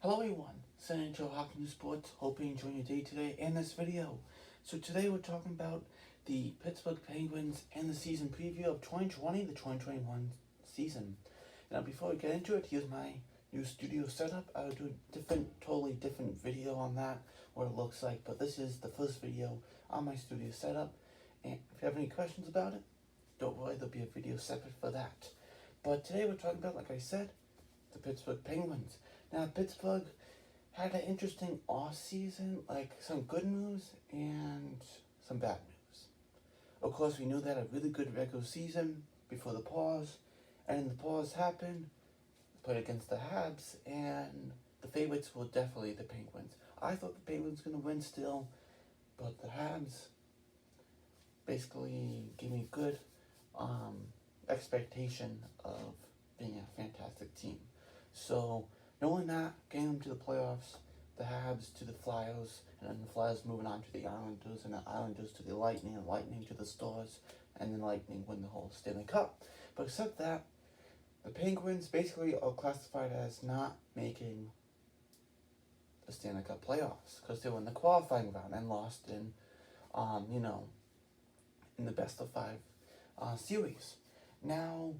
Hello everyone, it's NHL Hockey News Sports. Hope you're enjoying your day today and this video. So today we're talking about the Pittsburgh Penguins and the season preview of 2020, the 2021 season. Now before we get into it, here's my new studio setup. I'll do a totally different video on that, what it looks like. But this is the first video on my studio setup. And if you have any questions about it, don't worry, there'll be a video separate for that. But today we're talking about, like I said, the Pittsburgh Penguins. Now, Pittsburgh had an interesting off season, like some good news and some bad news. Of course, we knew they had a really good regular season before the pause, and the pause happened, played against the Habs, and the favorites were definitely the Penguins. I thought the Penguins were going to win still, but the Habs basically gave me good expectation of being a fantastic team. So, knowing that, getting them to the playoffs, the Habs to the Flyers, and then the Flyers moving on to the Islanders, and the Islanders to the Lightning, and Lightning to the Stars, and then Lightning win the whole Stanley Cup. But except that, the Penguins basically are classified as not making the Stanley Cup playoffs, because they were in the qualifying round and lost in, in the best of five series. Now,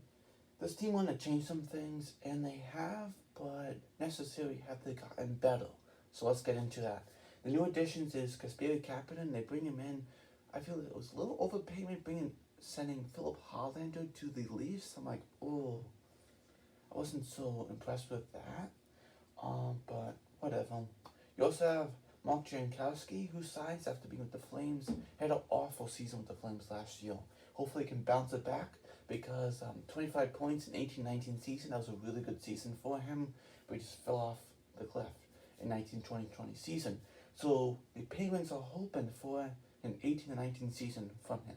this team wanted to change some things, and they have, but necessarily have they gotten better. So let's get into that. The new additions is Kasperi Kapanen. They bring him in. I feel it was a little overpayment sending Philip Hollander to the Leafs. I'm like, oh, I wasn't so impressed with that. But whatever. You also have Mark Jankowski, who signs after being with the Flames. Had an awful season with the Flames last year. Hopefully he can bounce it back, because 25 points in 18-19 season, that was a really good season for him, but he just fell off the cliff in 19-20 season. So the Penguins are hoping for an 18-19 season from him,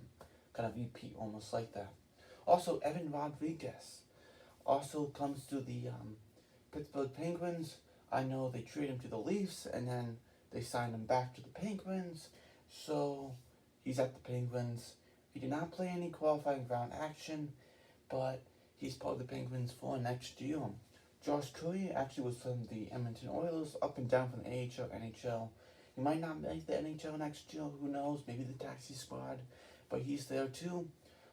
kind of repeat almost like that. Also, Evan Rodriguez also comes to the Pittsburgh Penguins. I know they traded him to the Leafs, and then they signed him back to the Penguins, so he's at the Penguins. He did not play any qualifying round action, but he's part of the Penguins for next year. Josh Curry actually was from the Edmonton Oilers, up and down from the AHL, NHL. He might not make the NHL next year, who knows, maybe the taxi squad, but he's there too.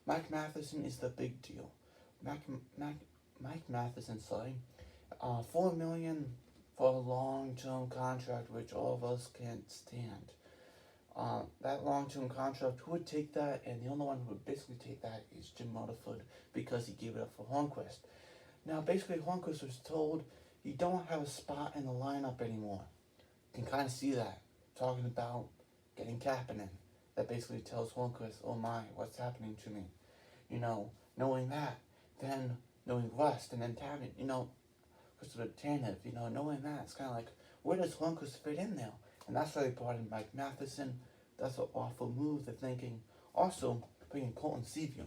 Mike Matheson is the big deal. Mike Matheson, $4 million for a long-term contract, which all of us can't stand. That long-term contract, who would take that? And the only one who would basically take that is Jim Rutherford, because he gave it up for Hornquist. Now, basically, Hornquist was told he don't have a spot in the lineup anymore. You can kind of see that, talking about getting Kapanen. That basically tells Hornquist, oh my, what's happening to me? Knowing that, then knowing Rust, and then Tannen, Christopher Tanev, knowing that, it's kind of like, where does Hornquist fit in there? And that's why they brought in Mike Matheson. That's an awful move, they're thinking. Also, bringing Colin Steve.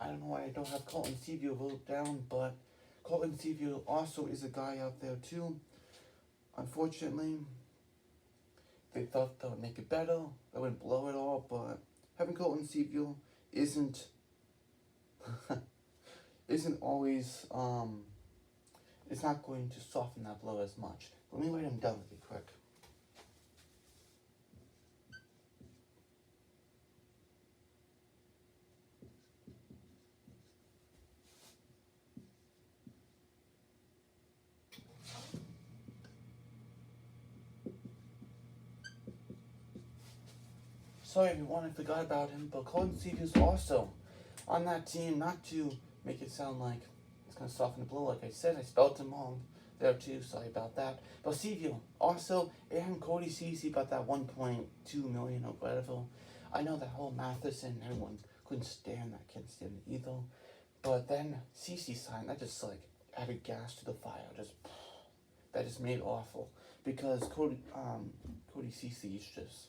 I don't know why I don't have Colin Steve wrote down, but Colin Steve also is a guy out there too. Unfortunately, they thought they would make it better, they wouldn't blow it all, but having Colin Steve isn't always, it's not going to soften that blow as much. Let me write him down really quick. Sorry everyone, I forgot about him, but Colin Steve is also on that team, not to make it sound like it's going to soften the blow. Like I said, I spelled him wrong there too, sorry about that. But Steve also, and Cody Ceci about that 1.2 million or whatever. I know that whole Matheson, everyone couldn't stand that, can't stand it either. But then Ceci signed, that just added gas to the fire, that just made it awful. Because Cody Ceci is just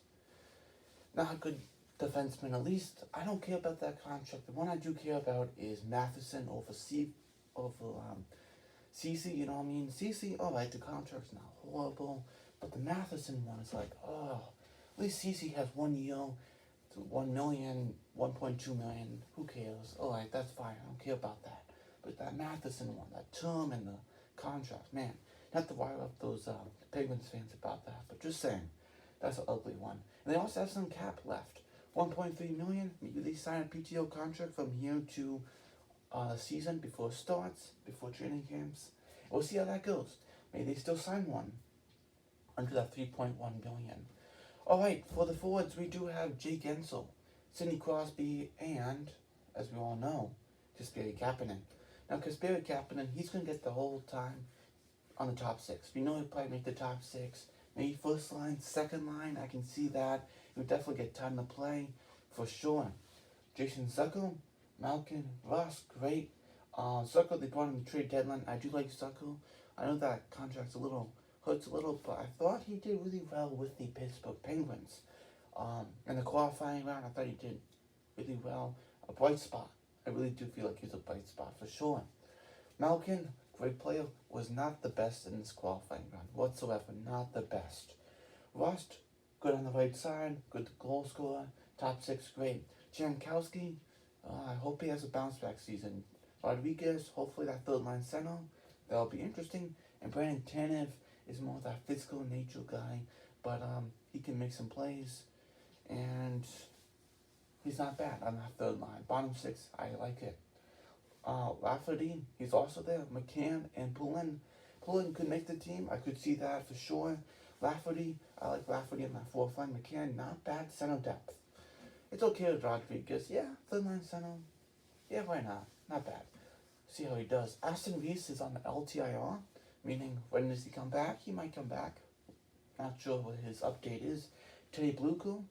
not a good defenseman. At least I don't care about that contract. The one I do care about is Matheson over Ceci, you know what I mean? Ceci, alright, the contract's not horrible, but the Matheson one is like, oh, at least Ceci has 1 year, 1 million, 1.2 million, who cares? Alright, that's fine, I don't care about that. But that Matheson one, that term and the contract, man, Not to rile up those Penguins fans about that, but just saying, that's an ugly one. And they also have some cap left. 1.3 million. Maybe they sign a PTO contract from here to the season before it starts, before training camps. We'll see how that goes. Maybe they still sign one under that 3.1 million. All right, for the forwards, we do have Jake Gensel, Sidney Crosby, and, as we all know, Kasperi Kapanen. Now, Kasperi Kapanen, he's going to get the whole time on the top six. We know he'll probably make the top six. Maybe first line, second line, I can see that. He'll definitely get time to play, for sure. Jason Zucker, Malkin, Ross, great. Zucker, they brought him the trade deadline. I do like Zucker. I know that contract's hurts a little, but I thought he did really well with the Pittsburgh Penguins. In the qualifying round, I thought he did really well. A bright spot. I really do feel like he's a bright spot for sure. Malkin, great player, was not the best in this qualifying round whatsoever. Not the best. Rust, good on the right side, good goal scorer, top six, great. Jankowski, I hope he has a bounce back season. Rodriguez, hopefully that third line center, that'll be interesting. And Brandon Tanev is more of that physical nature guy, but he can make some plays, and he's not bad on that third line. Bottom six, I like it. Lafferty, he's also there. McCann and Poulin. Poulin could make the team. I could see that for sure. Lafferty, I like Lafferty on that fourth line. McCann, not bad center depth. It's okay with Rodriguez. Yeah, third line center. Yeah, why not? Not bad. See how he does. Aston Reese is on the LTIR, meaning when does he come back? He might come back. Not sure what his update is. Teddy Bluko,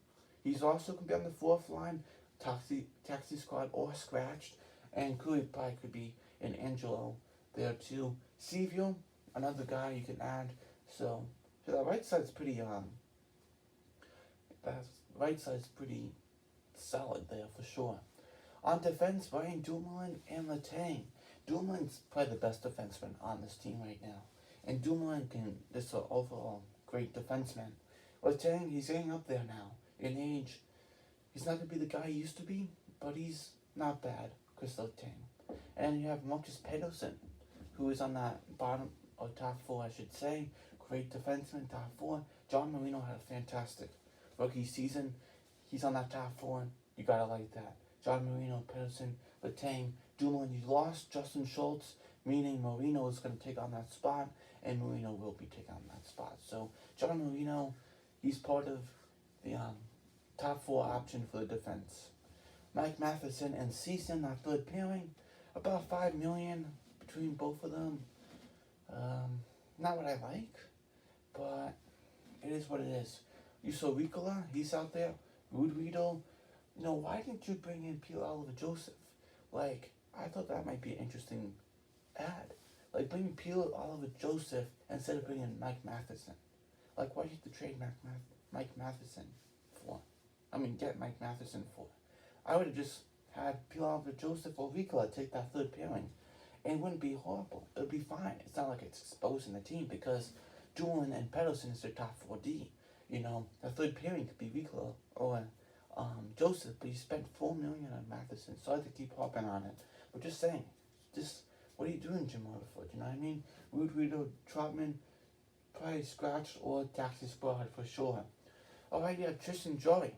he's also going to be on the fourth line. Taxi squad or scratched. And probably could be an Angelo there too. Sevio, another guy you can add. So the right side's pretty solid there for sure. On defense, Brian Dumoulin and Letang. Dumoulin's probably the best defenseman on this team right now. And Dumoulin is an overall great defenseman. Letang, he's getting up there now in age. He's not going to be the guy he used to be, but he's not bad. Chris Letang. And you have Marcus Pedersen, who is on that bottom or top four, I should say. Great defenseman, top four. John Marino had a fantastic rookie season. He's on that top four. You gotta like that. John Marino, Pedersen, Letang, Dumoulin. You lost Justin Schultz, meaning Marino is going to take on that spot, and Marino will be taking on that spot. So John Marino, he's part of the top four option for the defense. Mike Matheson and Season, that third pairing, about $5 million between both of them. Not what I like, but it is what it is. You saw Ricola, he's out there. Rude Riedel, why didn't you bring in Pierre Oliver Joseph? Like, I thought that might be an interesting ad. Like, bring Pierre Oliver Joseph instead of bringing Mike Matheson. Like, why did you trade Mike Matheson for? Get Mike Matheson for. I would have just had Pierre Oliver Joseph or Ricola take that third pairing. And it wouldn't be horrible. It would be fine. It's not like it's exposing the team because Doolin and Pedersen is their top 4D. The third pairing could be Ricola or Joseph, but you spent $4 million on Matheson. Sorry to keep hopping on it. But just saying, what are you doing, Jim Rutherford? You know what I mean? Rude Riedel, Trotman, probably scratched or taxi squad for sure. Alright, you have Tristan Joy.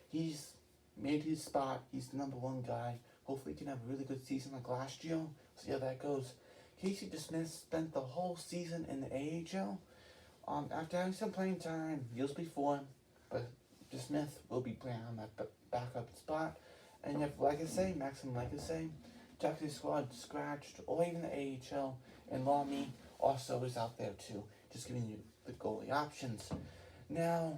He's made his spot. He's the number one guy. Hopefully he can have a really good season like last year. See how that goes. Casey DeSmith spent the whole season in the AHL. After having some playing time years before, but DeSmith will be playing on that backup spot. And you have Legacy, Maxim Legacy, Taxi Squad scratched, or even the AHL. And Lamy also is out there too, just giving you the goalie options. Now,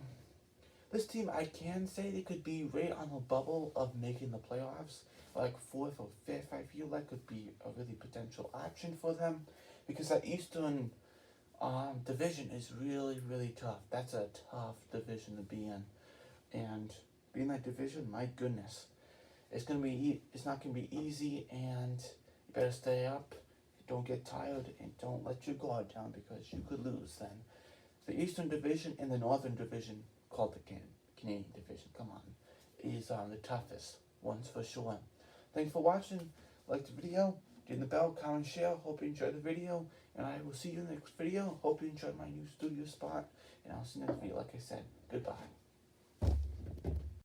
this team, I can say they could be right on the bubble of making the playoffs. Like 4th or 5th, I feel like could be a really potential option for them. Because that Eastern division is really, really tough. That's a tough division to be in. And being that division, my goodness. It's not going to be easy, and you better stay up. Don't get tired, and don't let your guard down because you could lose then. The Eastern Division and the Northern Division, called the Canadian Division, come on, is the toughest ones for sure. Thanks for watching. Like the video, hit the bell, comment, share. Hope you enjoyed the video. And I will see you in the next video. Hope you enjoyed my new studio spot. And I'll see you next video. Like I said, goodbye.